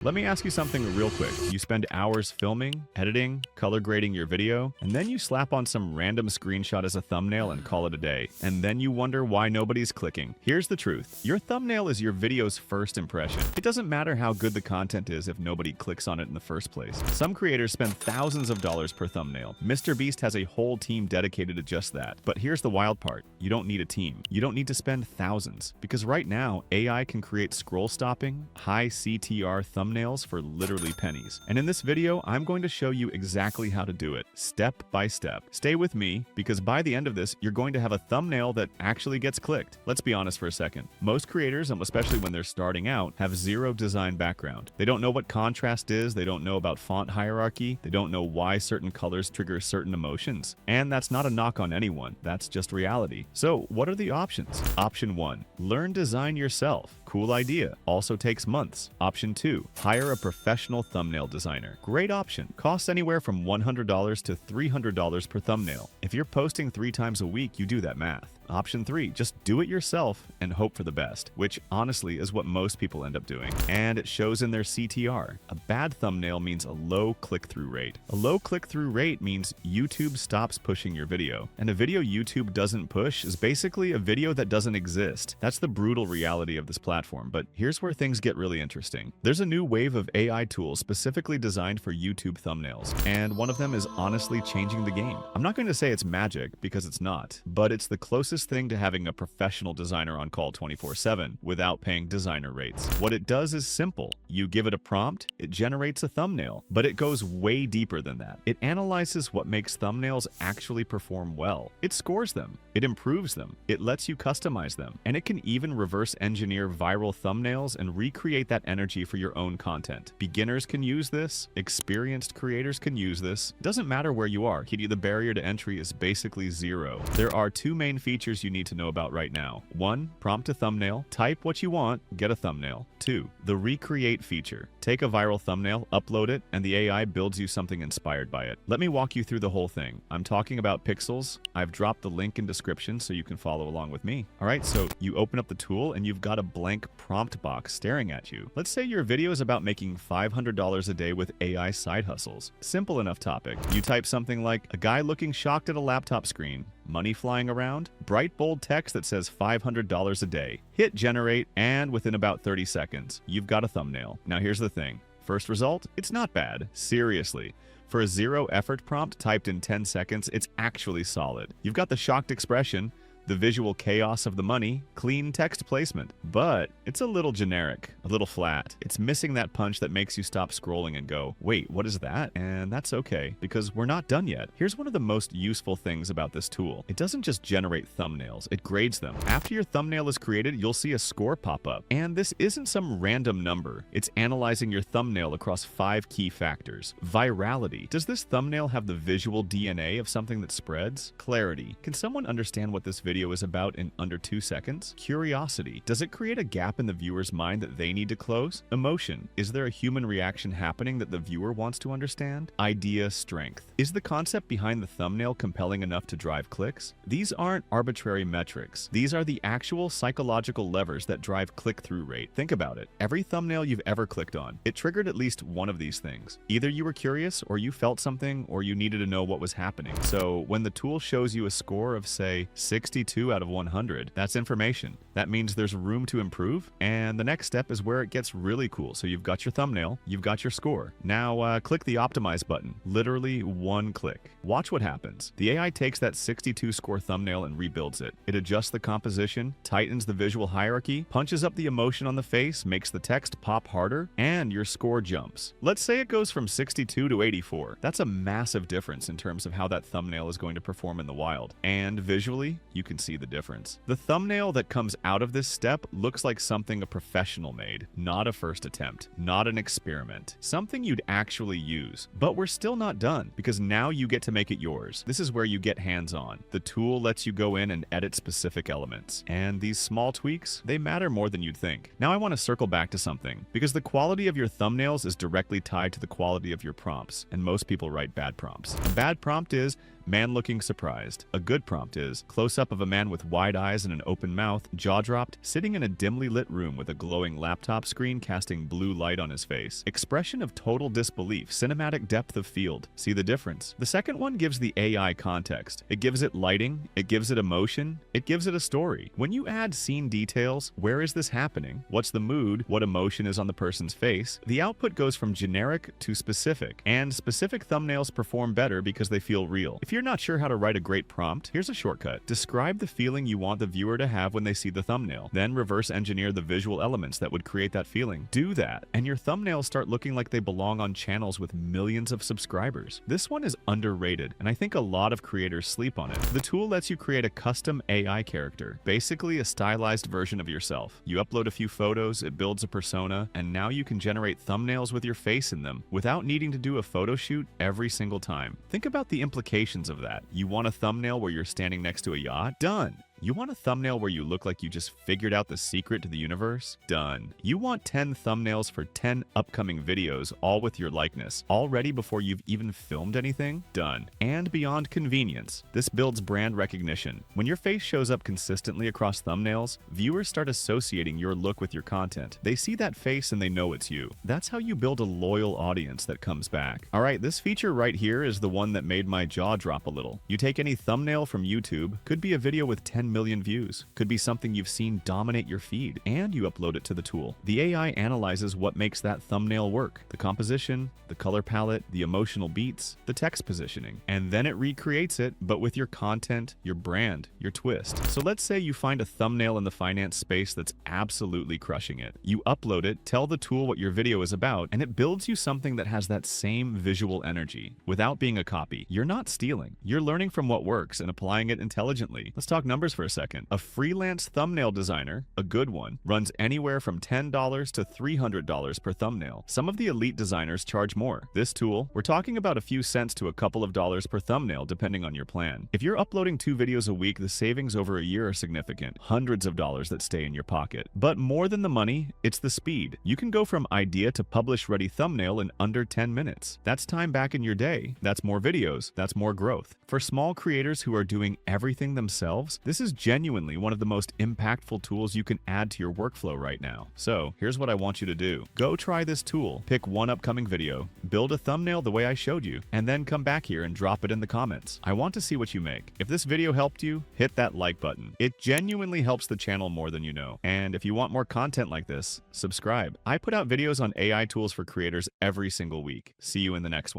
Let me ask you something real quick. You spend hours filming, editing, color grading your video, and then you slap on some random screenshot as a thumbnail and call it a day. And then you wonder why nobody's clicking. Here's the truth. Your thumbnail is your video's first impression. It doesn't matter how good the content is if nobody clicks on it in the first place. Some creators spend thousands of dollars per thumbnail. MrBeast has a whole team dedicated to just that. But here's the wild part. You don't need a team. You don't need to spend thousands. Because right now, AI can create scroll-stopping, high CTR thumbnails for literally pennies. And in this video, I'm going to show you exactly how to do it, step by step. Stay with me, because by the end of this, you're going to have a thumbnail that actually gets clicked. Let's be honest for a second. Most creators, especially when they're starting out, have zero design background. They don't know what contrast is, they don't know about font hierarchy, they don't know why certain colors trigger certain emotions. And that's not a knock on anyone, that's just reality. So what are the options? Option 1, learn design yourself. Cool idea. Also takes months. Option 2, hire a professional thumbnail designer. Great option. Costs anywhere from $100 to $300 per thumbnail. If you're posting 3 times a week, you do that math. Option 3, just do it yourself and hope for the best, which honestly is what most people end up doing. And it shows in their CTR. A bad thumbnail means a low click-through rate. A low click-through rate means YouTube stops pushing your video. And a video YouTube doesn't push is basically a video that doesn't exist. That's the brutal reality of this platform, but here's where things get really interesting. There's a new wave of AI tools specifically designed for YouTube thumbnails, and one of them is honestly changing the game. I'm not going to say it's magic, because it's not, but it's the closest thing to having a professional designer on call 24/7 without paying designer rates. What it does is simple. You give it a prompt, it generates a thumbnail, but it goes way deeper than that. It analyzes what makes thumbnails actually perform well. It scores them, it improves them, it lets you customize them, and it can even reverse engineer viral thumbnails and recreate that energy for your own content. Beginners can use this, experienced creators can use this. Doesn't matter where you are, the barrier to entry is basically zero. There are 2 main features you need to know about right now. 1, prompt a thumbnail, type what you want, get a thumbnail. 2, the recreate feature. Take a viral thumbnail, upload it, and the AI builds you something inspired by it. Let me walk you through the whole thing. I'm talking about pixels. I've dropped the link in description so you can follow along with me. Alright, so you open up the tool and you've got a blank prompt box staring at you. Let's say your video is about making $500 a day with AI side hustles. Simple enough topic. You type something like, a guy looking shocked at a laptop screen, money flying around, bright bold text that says $500 a day. Hit generate, and within about 30 seconds, you've got a thumbnail. Now here's the thing. First result, it's not bad. Seriously. For a zero effort prompt typed in 10 seconds, it's actually solid. You've got the shocked expression, the visual chaos of the money, clean text placement. But it's a little generic, a little flat. It's missing that punch that makes you stop scrolling and go, wait, what is that? And that's okay, because we're not done yet. Here's one of the most useful things about this tool. It doesn't just generate thumbnails, it grades them. After your thumbnail is created, you'll see a score pop up. And this isn't some random number. It's analyzing your thumbnail across 5 key factors. Virality. Does this thumbnail have the visual DNA of something that spreads? Clarity. Can someone understand what this video is about in under 2 seconds? Curiosity. Does it create a gap in the viewer's mind that they need to close? Emotion. Is there a human reaction happening that the viewer wants to understand? Idea strength. Is the concept behind the thumbnail compelling enough to drive clicks? These aren't arbitrary metrics. These are the actual psychological levers that drive click-through rate. Think about it. Every thumbnail you've ever clicked on, it triggered at least one of these things. Either you were curious, or you felt something, or you needed to know what was happening. So when the tool shows you a score of, say, 62 out of 100, that's information. That means there's room to improve, and the next step is where it gets really cool. So you've got your thumbnail, you've got your score. Now click the optimize button. Literally 1 click. Watch what happens. The AI takes that 62 score thumbnail and rebuilds it. It adjusts the composition, tightens the visual hierarchy, punches up the emotion on the face, makes the text pop harder, and your score jumps. Let's say it goes from 62 to 84. That's a massive difference in terms of how that thumbnail is going to perform in the wild. And visually, you can see the difference. The thumbnail that comes out of this step looks like something a professional made, not a first attempt, not an experiment, something you'd actually use. But we're still not done, because now you get to make it yours. This is where you get hands-on. The tool lets you go in and edit specific elements, and these small tweaks, they matter more than you'd think. Now I want to circle back to something, because the quality of your thumbnails is directly tied to the quality of your prompts, and most people write bad prompts. A bad prompt is, man looking surprised. A good prompt is close-up of a man with wide eyes and an open mouth, jaw-dropped, sitting in a dimly lit room with a glowing laptop screen casting blue light on his face. Expression of total disbelief, cinematic depth of field. See the difference? The second one gives the AI context. It gives it lighting, it gives it emotion, it gives it a story. When you add scene details, where is this happening? What's the mood? What emotion is on the person's face? The output goes from generic to specific, and specific thumbnails perform better because they feel real. If you're not sure how to write a great prompt, here's a shortcut. Describe the feeling you want the viewer to have when they see the thumbnail. Then reverse engineer the visual elements that would create that feeling. Do that, and your thumbnails start looking like they belong on channels with millions of subscribers. This one is underrated, and I think a lot of creators sleep on it. The tool lets you create a custom AI character, basically a stylized version of yourself. You upload a few photos, it builds a persona, and now you can generate thumbnails with your face in them without needing to do a photo shoot every single time. Think about the implications of that. You want a thumbnail where you're standing next to a yacht? Done. You want a thumbnail where you look like you just figured out the secret to the universe? Done. You want 10 thumbnails for 10 upcoming videos, all with your likeness, all ready before you've even filmed anything? Done. And beyond convenience, this builds brand recognition. When your face shows up consistently across thumbnails, viewers start associating your look with your content. They see that face and they know it's you. That's how you build a loyal audience that comes back. Alright, this feature right here is the one that made my jaw drop a little. You take any thumbnail from YouTube, could be a video with 10 million views, could be something you've seen dominate your feed, and you upload it to the tool. The AI analyzes what makes that thumbnail work, the composition, the color palette, the emotional beats, the text positioning, and then it recreates it, but with your content, your brand, your twist. So let's say you find a thumbnail in the finance space that's absolutely crushing it. You upload it, tell the tool what your video is about, and it builds you something that has that same visual energy without being a copy. You're not stealing. You're learning from what works and applying it intelligently. Let's talk numbers for a second. A freelance thumbnail designer, a good one, runs anywhere from $10 to $300 per thumbnail. Some of the elite designers charge more. This tool, we're talking about a few cents to a couple of dollars per thumbnail depending on your plan. If you're uploading 2 videos a week, the savings over a year are significant. Hundreds of dollars that stay in your pocket. But more than the money, it's the speed. You can go from idea to publish-ready thumbnail in under 10 minutes. That's time back in your day. That's more videos. That's more growth. For small creators who are doing everything themselves, this is genuinely one of the most impactful tools you can add to your workflow right now. So here's what I want you to do. Go try this tool, pick one upcoming video, build a thumbnail the way I showed you, and then come back here and drop it in the comments. I want to see what you make. If this video helped you, hit that like button. It genuinely helps the channel more than you know. And if you want more content like this, subscribe. I put out videos on AI tools for creators every single week. See you in the next one.